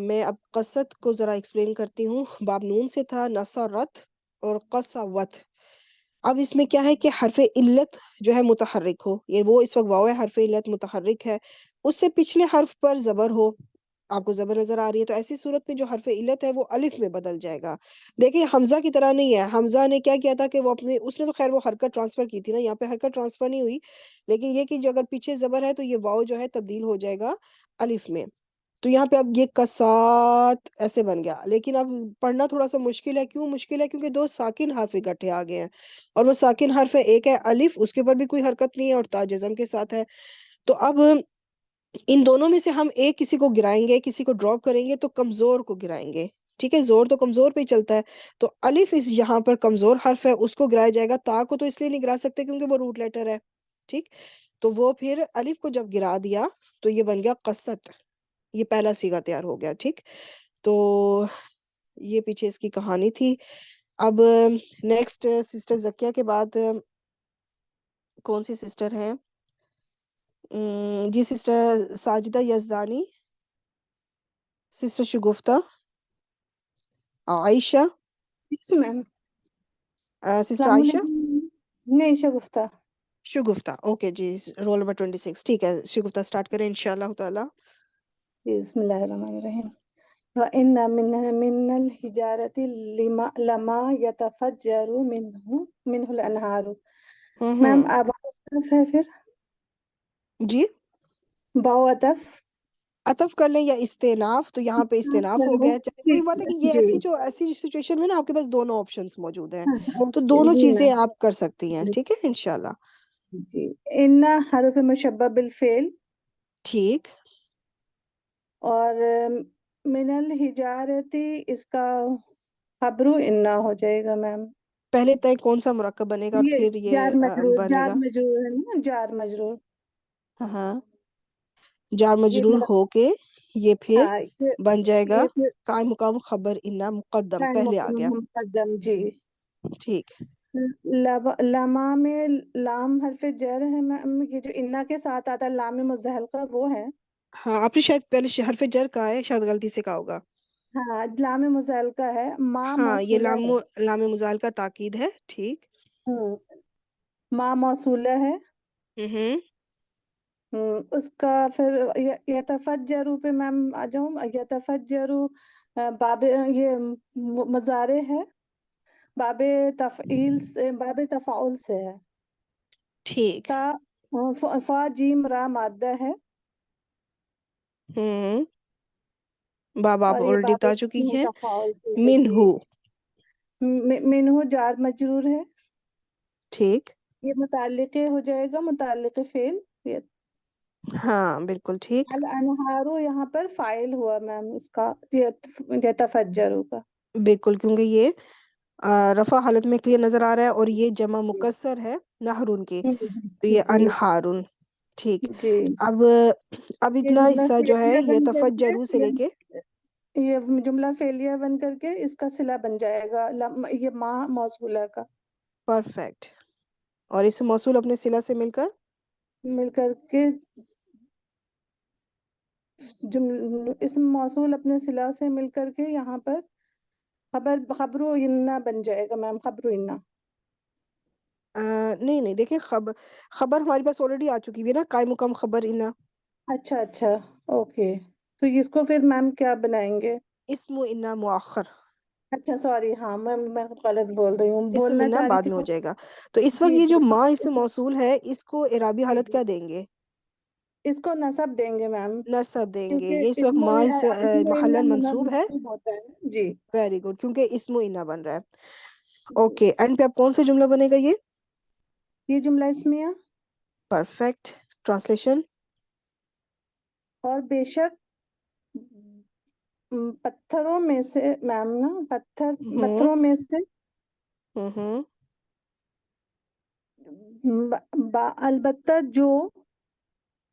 میں اب قصت کو ذرا ایکسپلین کرتی ہوں. باب نون سے تھا، نصرت اور قصوت. اب اس میں کیا ہے کہ حرف علت جو ہے متحرک ہو، یہ وہ اس وقت واو ہے، حرف علت متحرک ہے، اس سے پچھلے حرف پر زبر ہو. آپ کو زبر نظر آ رہی ہے تو ایسی صورت میں جو حرف علت ہے وہ الف میں بدل جائے گا. دیکھیں حمزہ کی طرح نہیں ہے. حمزہ نے کیا کیا تھا کہ وہ اپنے اس نے تو خیر وہ حرکت ٹرانسفر کی تھی نا، یہاں پہ حرکت ٹرانسفر نہیں ہوئی، لیکن یہ کہ جو اگر پیچھے زبر ہے تو یہ واو جو ہے تبدیل ہو جائے گا الف میں. تو یہاں پہ اب یہ کسات ایسے بن گیا، لیکن اب پڑھنا تھوڑا سا مشکل ہے. کیوں مشکل ہے؟ کیونکہ دو ساکن حرف اکٹھے آ گئے ہیں، اور وہ ساکن حرف ہے، ایک ہے الف، اس کے اوپر بھی کوئی حرکت نہیں ہے، اور تا جزم کے ساتھ ہے. تو اب ان دونوں میں سے ہم ایک کسی کو گرائیں گے، کسی کو ڈراپ کریں گے تو کمزور کو گرائیں گے. ٹھیک ہے، زور تو کمزور پہ ہی چلتا ہے. تو الف اس یہاں پر کمزور حرف ہے، اس کو گرایا جائے گا. تا کو تو اس لیے نہیں گرا سکتے کیونکہ وہ روٹ لیٹر ہے. ٹھیک، تو وہ پھر الف کو جب گرا دیا تو یہ بن گیا قصت. یہ پہلا صیغہ تیار ہو گیا. ٹھیک، تو یہ پیچھے اس کی کہانی تھی. اب نیکسٹ سسٹر زکیہ کے بعد کون سی سسٹر ہے؟ جی سسٹر ساجدہ یزدانی، سسٹر شگفتہ، عائشہ، یس میم. سسٹر السلام عائشہ علیکم. نہیں شگفتہ. شگفتہ. اوکے جی، رول نمبر 26. ٹھیک ہے شگفتہ اسٹارٹ کریں انشاءاللہ تعالی. بسم اللہ الرحمن الرحیم. وَإِنَّ مِنَ الْحِجَارَةِ لَمَا يَتَفَجَّرُ مِنْهُ الْأَنْهَارُ. میم اب عطف ہے پھر جی باو عطف. عطف کر لیں یا استئناف، تو یہاں پہ استئناف ہو گیا. چلے وہی بات ہے کہ یہ جی ایسی سچویشن میں نا آپ کے پاس دونوں آپشنز موجود ہیں، تو اوکے دونوں جی چیزیں میم. آپ کر سکتی ہیں. ٹھیک ہے انشاءاللہ. جی ان حرف مشبہ بالفعل، ٹھیک، اور من الحجارتی اس کا خبرو انا ہو جائے گا میم. پہلے طے کون سا مرکب بنے گا اور یہ پھر یہ بنے جار گا. مجرور ہے نا، جار مجرور. ہاں، جار یہ مجرور ہو کے یہ پھر ہاں بن جائے گا یہ پھر قائم مقام خبر انا مقدم، قائم پہلے آ گیا. مقدم. جی ٹھیک، لما میں لام حرف جر ہے میم، یہ جو انا کے ساتھ آتا ہے لام مزحلقہ وہ ہے. ہاں آپ نے شاید پہلے حرف جر کہا ہے، شاید غلطی سے کہا ہوگا. ہاں لام مزحلقہ ہے. ما ہاں یہ موصولہ ہے. لام مزال کا تاکید ہے. ٹھیک. ما موصولہ ہے. ہوں اس کا پھر یتفجرو پہ میم آ جاؤں. یتفجرو باب یہ مضارع ہے، باب تفعیل سے، باب تفاعل سے ہے. ٹھیک. تا فا جیم را مادہ ہے، ہوں بابا آپ اور یہ آلریڈی باب بتا چکی ہیں. تفاعل سے ہے. من جی ہو. منہ جار مجرور ہے. ٹھیک، یہ متعلق ہو جائے گا، متعلق فعل. ہاں بالکل ٹھیک. الانہارو یہاں پر فاعل ہوا میم اس کا، یتفجرو کا. بالکل، کیونکہ یہ رفع حالت میں کلیئر نظر آ رہا ہے، اور یہ جمع مکسر ہے نہرن کے، تو یہ جی انہارن. ٹھیک. جی اب یہ اتنا جملہ حصہ جو ہے فعلیہ یہ بن کر تفجرو سے کے لے کے یہ جملہ فعلیہ بن کر کے اس کا صلہ بن جائے گا، یہ ما موصولہ کا پرفیکٹ. اور اس موصول اپنے صلہ سے مل کر مل کر کے اسم موصول اپنے صلہ سے مل کر کے یہاں پر خبرو انا بن جائے گا میم. خبرو انا. نہیں نہیں دیکھیں، خبر ہمارے پاس آلریڈی آ چکی ہے نا، قائم مقام خبر انا. اچھا اچھا اوکے. تو اس کو پھر میم کیا بنائیں گے؟ اسم انا مؤخر. اچھا سوری، ہاں میں غلط بول رہی ہوں، اسم بولنا انا چاہ رہی بعد تھی. میں ہو جائے گا. تو اس وقت جی یہ جو جی ما اسم موصول ہے اس کو اعرابی جی حالت جی کیا دیں گے؟ اس کو نصب دیں گے میم، نصب دیں گے. کیونکہ یہ اس وقت ما اسم انا محلن منصوب ہے. منصوب ہوتا ہے. جی ویری گڈ، کیونکہ اسم انا بن رہا ہے. اوکے، اینڈ پہ اب کون سا جملہ بنے گا؟ یہ یہ جملہ اسمیہ. پرفیکٹ. ٹرانسلیشن. اور بے شک پتھروں میں سے میم نا، ہوں پتھروں میں سے ہوں البتہ جو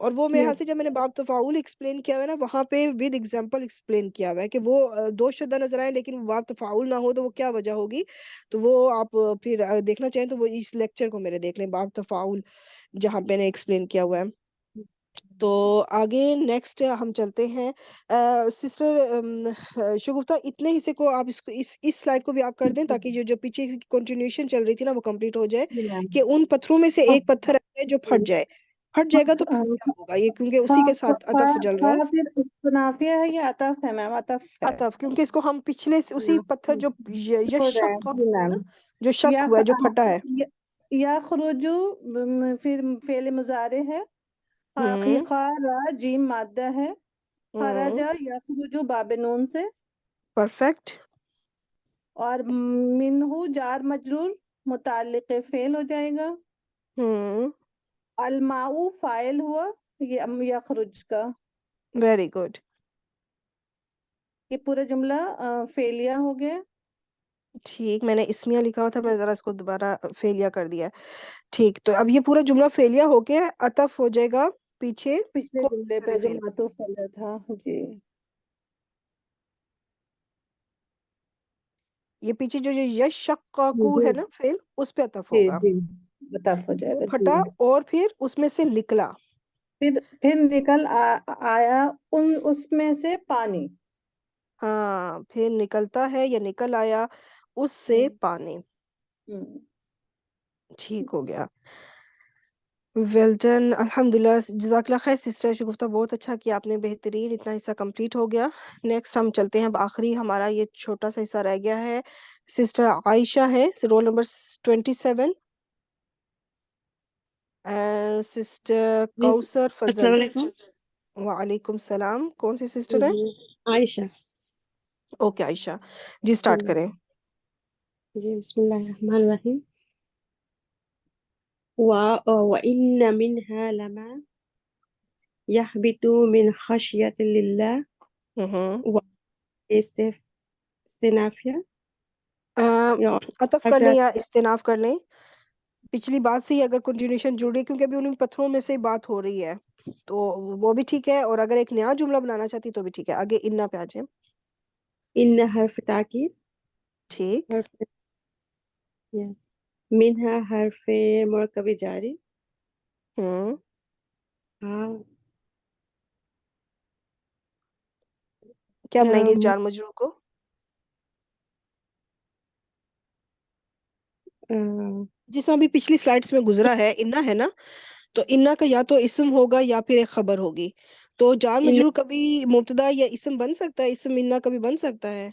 اور وہ میرے خیال Yes. سے جب میں نے باب تفاعل ایکسپلین کیا ہوا ہے نا وہاں پہ ود ایگزامپل ایکسپلین کیا ہوا ہے کہ وہ دو شدہ نظر آئے لیکن باب تفاعل نہ ہو تو وہ کیا وجہ ہوگی. تو وہ آپ پھر دیکھنا چاہیں تو وہ اس لیکچر کو میرے دیکھ لیں باب تفاعل جہاں پہ نے ایکسپلین کیا ہوا ہے. تو آگے نیکسٹ ہم چلتے ہیں. سسٹر شگفتہ اتنے حصے کو آپ اس سلائڈ کو بھی آپ کر دیں تاکہ جو پیچھے کنٹینیوشن چل رہی تھی نا وہ کمپلیٹ ہو جائے جی میم. کہ ان پتھروں میں سے ایک پتھر ایسا ہے جو پھٹ جائے گا تو پھر کیا ہوگا یہ کیونکہ اسی کے ساتھ عطف چل رہا ہے. پھر استنافیہ ہے یا عطف ہے میم؟ عطف ہے. عطف کیونکہ اس کو ہم پچھلے سے اسی پتھر جو ہو رہا ہے شک جی ہے نا میم. جو شک ہوا ہے جو پھٹا ہے. یا خروجو پھر فعل مضارع ہے. ہوں خارا جیم مادہ ہے. ہوں خرجا یا خروجو باب نون سے. پرفیکٹ. اور منہو جار مجرور متعلق فعل ہو جائے گا. ہوں الماؤ فاعل ہوا یہ یخرج کا. Very good. یہ پورا جملہ فعلیہ ہو گیا. ٹھیک میں نے اسمیہ لکھا ہوا تھا میں ذرا اس کو دوبارہ فیلیا کر دیا. ٹھیک تو اب یہ پورا جملہ فیلیا ہو کے عطف ہو جائے گا پیچھے پچھلے کون جملے سے پہ والے جو فعل معطوف علیہ تھا. جی یہ پیچھے جو یشقاقو جی ہے نا فعل اس پہ عطف جی ہوگا. جی عطف ہو جائے وہ گا. جی پھٹا اور پھر اس میں سے نکلا. پھر نکل آیا اس میں سے پانی. ہاں پھر نکلتا ہے یا نکل آیا اس سے پانی. ہم۔ ٹھیک ہو گیا. ویل ڈن الحمد للہ جزاک اللہ خیر سسٹر شگفتہ بہت اچھا کیا آپ نے بہترین اتنا حصہ کمپلیٹ ہو گیا. نیکسٹ ہم چلتے ہیں اب آخری ہمارا یہ چھوٹا سا حصہ رہ گیا ہے. سسٹر عائشہ ہے رول نمبر 27. سسٹر جی کوثر فضل. السلام علیکم. وعلیکم السلام کون سی سسٹر ہے؟ جی عائشہ. اوکے عائشہ جی سٹارٹ کریں. جی بسم اللہ الرحمن الرحیم. وَإِنَّ مِنْهَا لَمَا يَهْبِطُ مِنْ خَشْيَةِ اللَّهِ وَاسْتِنَافِيَةٍ. عطف کر لیں یا استناف کر لیں پچھلی بات سے ہی اگر کنٹینیوشن جڑ رہی ہے کیونکہ ابھی ان پتھروں میں سے بات ہو رہی ہے تو وہ بھی ٹھیک ہے اور اگر ایک نیا جملہ بنانا چاہتی تو بھی ٹھیک ہے. آگے انا پہ آ جائیں. إِنَّ حرف تاکید. ٹھیک. منها حرف مرکب جاری. ہوں کیا بنائیں گے اس جار مجرور کو؟ جس طرح بھی پچھلی سلائڈز میں گزرا ہے انا ہے نا تو انا کا یا تو اسم ہوگا یا پھر ایک خبر ہوگی. تو جار مجرور کبھی مبتدا یا اسم بن سکتا ہے. اسم انا کبھی بن سکتا ہے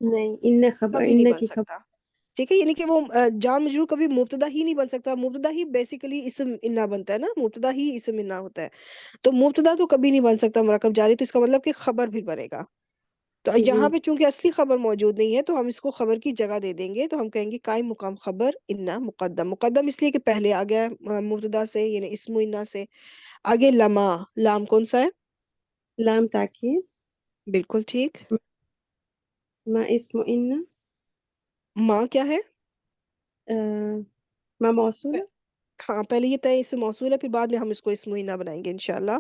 نہیں ان خبر کبھی نہیں ان بن کی خبر. سکتا. ٹھیک ہے یعنی کہ وہ جار مجرور کبھی مبتدا ہی نہیں بن سکتا. مبتدا ہی بیسیکلی اسم انا بنتا ہے نا مبتدا ہی اسم انا ہوتا ہے. تو مبتدا تو کبھی نہیں بن سکتا مرکب جاری تو اس کا مطلب کہ خبر بھی بنے گا. تو جی یہاں پہ چونکہ اصلی خبر موجود نہیں ہے تو ہم اس کو خبر کی جگہ دے دیں گے تو ہم کہیں گے قائم مقام خبر انا مقدم. مقدم اس لیے کہ پہلے آ گیا مبتدا سے یعنی اسم انا سے. آگے لما لام کون سا ہے؟ لام تاکید. بالکل ٹھیک. ما اسم ان. ماں کیا ہے؟ ما موصول. ہاں پہلے یہ طے اسم موصول ہے پھر بعد میں ہم اس کو اسم انا بنائیں گے انشاءاللہ.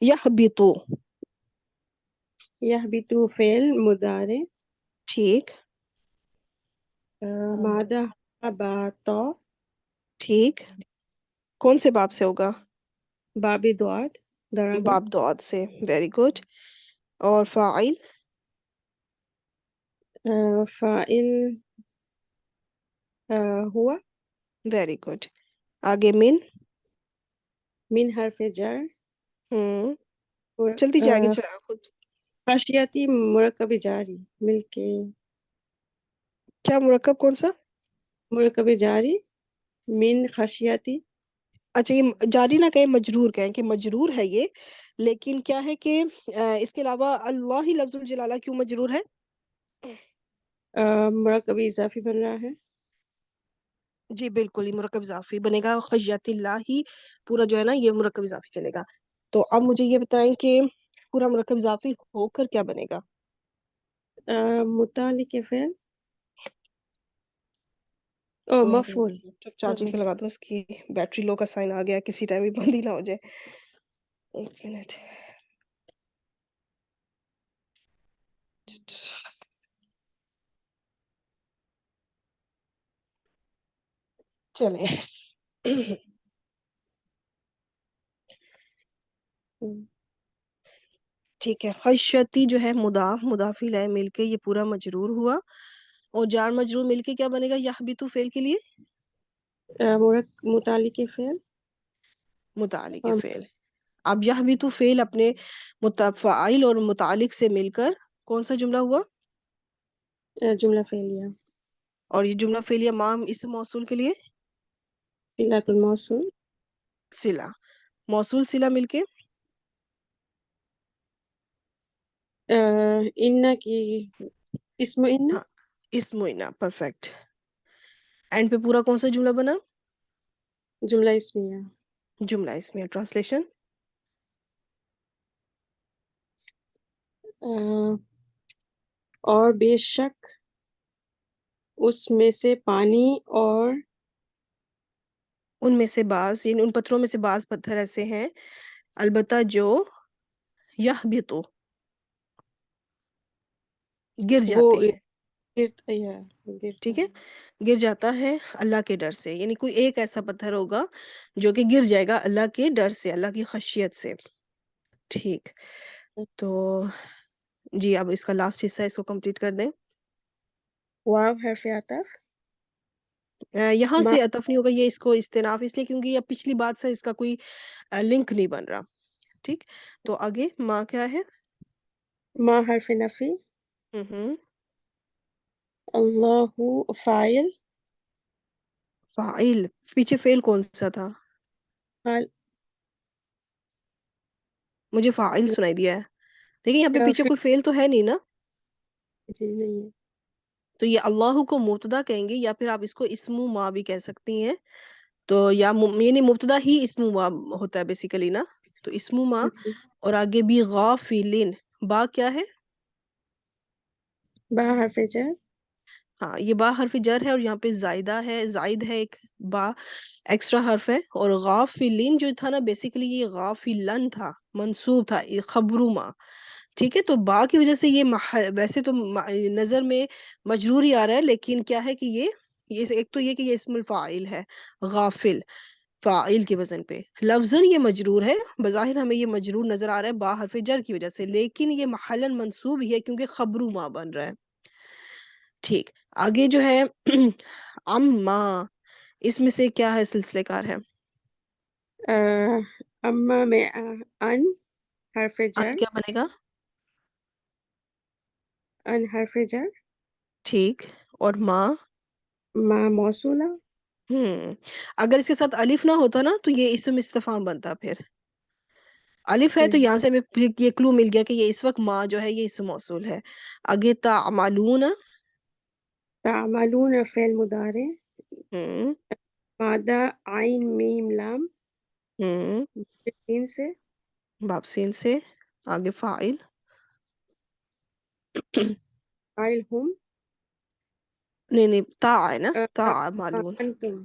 یحبطو. یحبط فعل مضارع. ٹھیک مادہ باتا. ٹھیک. کون سے باب سے ہوگا؟ باب دعات ضربہ. باب دعات سے. Very good. اور فاعل؟ فاعل ہوا. Very good. آگے من حرف جر. جلدی جائے آگے چلا خود. خشیتی مرکب جاری مل کے. کیا مرکب کون سا؟ مرکب جاری من خشیتی. اچھا یہ جاری نہ کہیں مجرور کہیں کہ مجرور ہے یہ لیکن کیا ہے کہ اس کے علاوہ اللہ ہی لفظ الجلالہ کیوں مجرور ہے؟ مرکب اضافی بن رہا ہے. جی بالکل یہ مرکب اضافی بنے گا. خشیت اللہ ہی پورا جو ہے نا یہ مرکب اضافی چلے گا. تو اب مجھے یہ بتائیں کہ پورا مرکب اضافی ہو کر کیا بنے گا؟ متعلق فعل مفعول. چارجنگ پہ لگا دو اس کی بیٹری لو کا سائن آ گیا کسی ٹائم بھی بند ہی نہ ہو جائے. ایک منٹ. چلیں. ٹھیک ہے. خشیتی جو ہے مضاف مضاف الیہ مل کے یہ پورا مجرور ہوا، اور جار مجرور مل کے کیا بنے گا یحبطو فعل کے لیے؟ متعلق فعل متعلق اور فعل. اب یحبطو فعل اپنے فاعل اور متعلق سے مل کر کون سا جملہ ہوا؟ جملہ فعلیہ. اور یہ جملہ فعلیہ مام اس موصول کے لیے صلۃ الموصول. صلہ. موصول صلہ مل کے ان کی اسم ان. ہاں اسم انا. پرفیکٹ. اینڈ پہ پورا کون سا جملہ بنا؟ جملہ اسمیہ. جملہ اسمیہ. ٹرانسلیشن. اور بے شک اس میں سے پانی اور ان میں سے بعض، یعنی ان پتھروں میں سے بعض پتھر ایسے ہیں البتہ جو یحبطو گر وہ جاتے ہیں. گرتا گرتا ٹھیک ہے. ہے. گر جاتا ہے اللہ کے ڈر سے، یعنی کوئی ایک ایسا پتھر ہوگا جو کہ گر جائے گا اللہ کے ڈر سے، اللہ کی خشیت سے. ٹھیک. تو جی اب اس کا لاسٹ حصہ اس کو کمپلیٹ کر دیں. واو حرف عطف. یہاں ما سے عطف نہیں ہوگا، یہ اس کو استناف اس لیے کیونکہ یہ پچھلی بات سے اس کا کوئی لنک نہیں بن رہا. ٹھیک. تو آگے ماں کیا ہے؟ ما حرف نفی. ہوں. اللہ فاعل. فاعل. پیچھے فعل کون سا تھا؟ فاعل مجھے فاعل سنائی دیا ہے. دیکھیں یہاں پہ پیچھے فعل کوئی فعل تو ہے نہیں نا. جی نہیں ہے. تو یہ اللہ کو مبتدا کہیں گے، یا پھر آپ اس کو اسم ما بھی کہہ سکتی ہیں. تو یا یعنی مبتدا ہی اسم ما ہوتا ہے بیسیکلی نا. تو اسم ما. اور آگے بھی غافلین. با کیا ہے؟ با حرف جر. ہاں یہ با حرف جر ہے، اور یہاں پہ زائدہ ہے، زائد ہے ایک با ایکسٹرا حرف ہے. اور غافلین جو تھا نا بیسیکلی یہ غافلن تھا، منصوب تھا یہ خبرو ما. ٹھیک ہے. تو با کی وجہ سے یہ ویسے تو نظر میں مجرور ہی آ رہا ہے، لیکن کیا ہے کہ یہ ایک تو یہ کہ یہ اسم الفاعل ہے غافل، فاعل کے وزن پہ. لفظاً یہ مجرور ہے، بظاہر ہمیں یہ مجرور نظر آ رہا ہے با حرف جر کی وجہ سے، لیکن یہ محلاً منصوب ہی ہے کیونکہ خبرو ما بن رہا ہے. ٹھیک. آگے جو ہے اما، اس میں سے کیا ہے سلسلے کار ہے؟ اما میں ان حرف ان جر. کیا بنے گا؟ ان حرف جر. ٹھیک. اور ماں؟ ما موصولہ. اگر اس کے ساتھ الف نہ ہوتا نا تو یہ اسم استفہام بنتا. پھر الف ہے تو یہاں سے ہمیں یہ کلو مل گیا کہ یہ اس وقت ماں جو ہے یہ اسم موصول ہے. آگے تعملون. تعملون فعل مضارع. ہوں مادہ عین میم لام ہوں تین سے. بابسین سے. آگے فاعل. فاعل ہم. نہیں تا ہے نا، تعملون. انتم.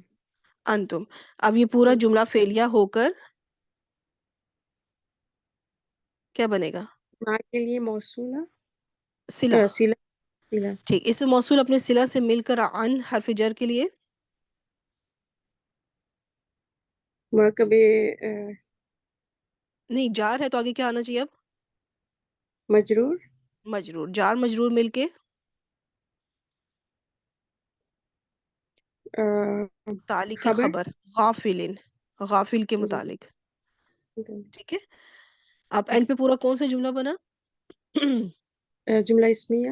انتم. اب یہ پورا جملہ فعلیہ ہو کر کیا بنے گا؟ ما کے لیے موصولہ. صلہ. صلہ. صلہ. ٹھیک. اس موصول اپنے صلہ سے مل کر ان حرف جر کے لیے مرکب نہیں جار ہے تو آگے کیا آنا چاہیے اب؟ مجرور. مجرور. جار مجرور مل کے تعلق کے خبر. خبر غافلن، غافل کے متعلق. ٹھیک ہے. اب اینڈ پہ پورا کون سا جملہ بنا؟ جملہ اسمیہ.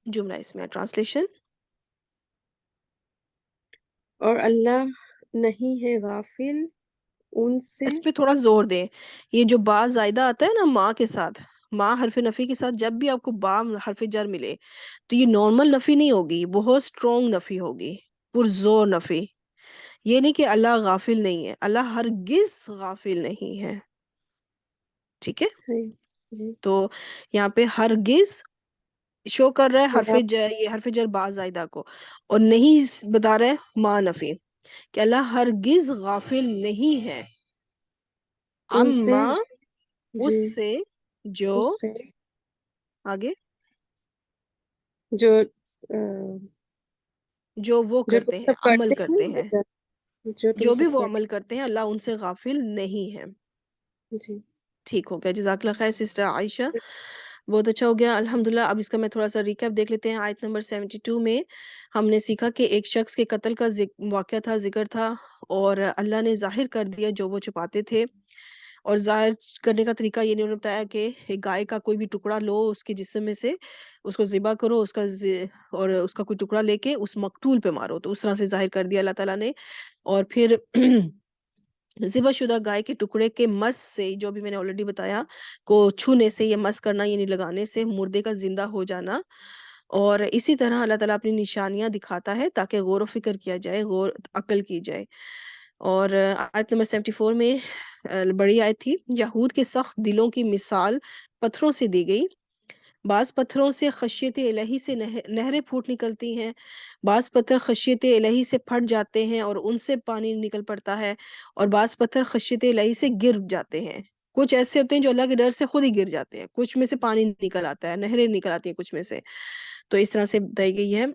جملہ اس میں. ٹرانسلیشن. اور اللہ نہیں ہے غافل ان سے. اس پہ تھوڑا زور دیں. یہ جو با زائدہ آتا ہے نا ماں کے ساتھ، ماں حرف نفی کے ساتھ جب بھی آپ کو با حرف جر ملے تو یہ نارمل نفی نہیں ہوگی، بہت سٹرونگ نفی ہوگی، پرزور نفی. یہ نہیں کہ اللہ غافل نہیں ہے، اللہ ہرگز غافل نہیں ہے. ٹھیک ہے. صحیح. جی. تو یہاں پہ ہرگز شو کر رہا ہے حرف اور جر، یہ حرف جر با زائدہ کو، اور نہیں بتا رہا ہے ما نفی کہ اللہ ہرگز غافل نہیں ہے. ان سے اما جی اس سے جو اس سے آگے جو جو وہ جو کرتے تم ہیں، سب عمل کرتے کرتے ہیں، ہیں جو تم جو بھی سب وہ کرتے عمل کرتے ہیں اللہ ان سے غافل نہیں ہے۔ جی ٹھیک ہو گیا، جزاک اللہ خیر سسٹر عائشہ، بہت اچھا ہو گیا الحمدللہ۔ اب اس کا میں تھوڑا سا ریکیپ دیکھ لیتے ہیں۔ آیت نمبر 72 میں ہم نے سیکھا کہ ایک شخص کے قتل کا واقعہ تھا، ذکر تھا، اور اللہ نے ظاہر کر دیا جو وہ چھپاتے تھے، اور ظاہر کرنے کا طریقہ یہ انہوں نے بتایا کہ ایک گائے کا کوئی بھی ٹکڑا لو، اس کے جسم میں سے اس کو ذبح کرو، اور اس کا کوئی ٹکڑا لے کے اس مقتول پہ مارو، تو اس طرح سے ظاہر کر دیا اللہ تعالیٰ نے۔ اور پھر ذبح شدہ گائے کے ٹکڑے کے مس سے، جو بھی میں نے آلریڈی بتایا، کو چھونے سے یا مس کرنا یعنی لگانے سے مردے کا زندہ ہو جانا، اور اسی طرح اللہ تعالیٰ اپنی نشانیاں دکھاتا ہے تاکہ غور و فکر کیا جائے، عقل کی جائے۔ اور آیت نمبر 74 میں بڑی آیت تھی، یہود کے سخت دلوں کی مثال پتھروں سے دی گئی۔ بعض پتھروں سے خشیت الہی سے نہریں پھوٹ نکلتی ہیں، بعض پتھر خشیت الہی سے پھٹ جاتے ہیں اور ان سے پانی نکل پڑتا ہے، اور بعض پتھر خشیت الہی سے گر جاتے ہیں۔ کچھ ایسے ہوتے ہیں جو اللہ کے ڈر سے خود ہی گر جاتے ہیں، کچھ میں سے پانی نکل آتا ہے، نہریں نکل آتی ہیں کچھ میں سے، تو اس طرح سے بتائی گئی ہے۔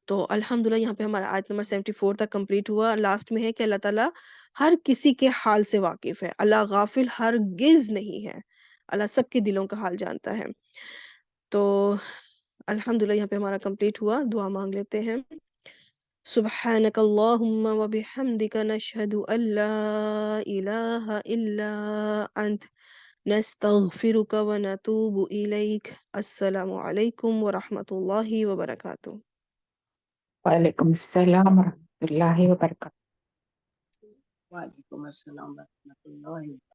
تو الحمدللہ یہاں پہ ہمارا آیت نمبر 74 تک کمپلیٹ ہوا۔ لاسٹ میں ہے کہ اللہ تعالیٰ ہر کسی کے حال سے واقف ہے، اللہ غافل ہرگز نہیں ہے، اللہ سب کے دلوں کا حال جانتا ہے۔ تو الحمدللہ یہاں پہ ہمارا کمپلیٹ ہوا، دعا مانگ لیتے ہیں۔ سبحانک اللہم وبحمدک نشہد ان لا الہ الا انت نستغفرک ونتوب الیک۔ السلام علیکم ورحمۃ اللہ وبرکاتہ۔ وعلیکم السلام ورحمۃ اللہ وبرکاتہ۔ وعلیکم السلام ورحمۃ اللہ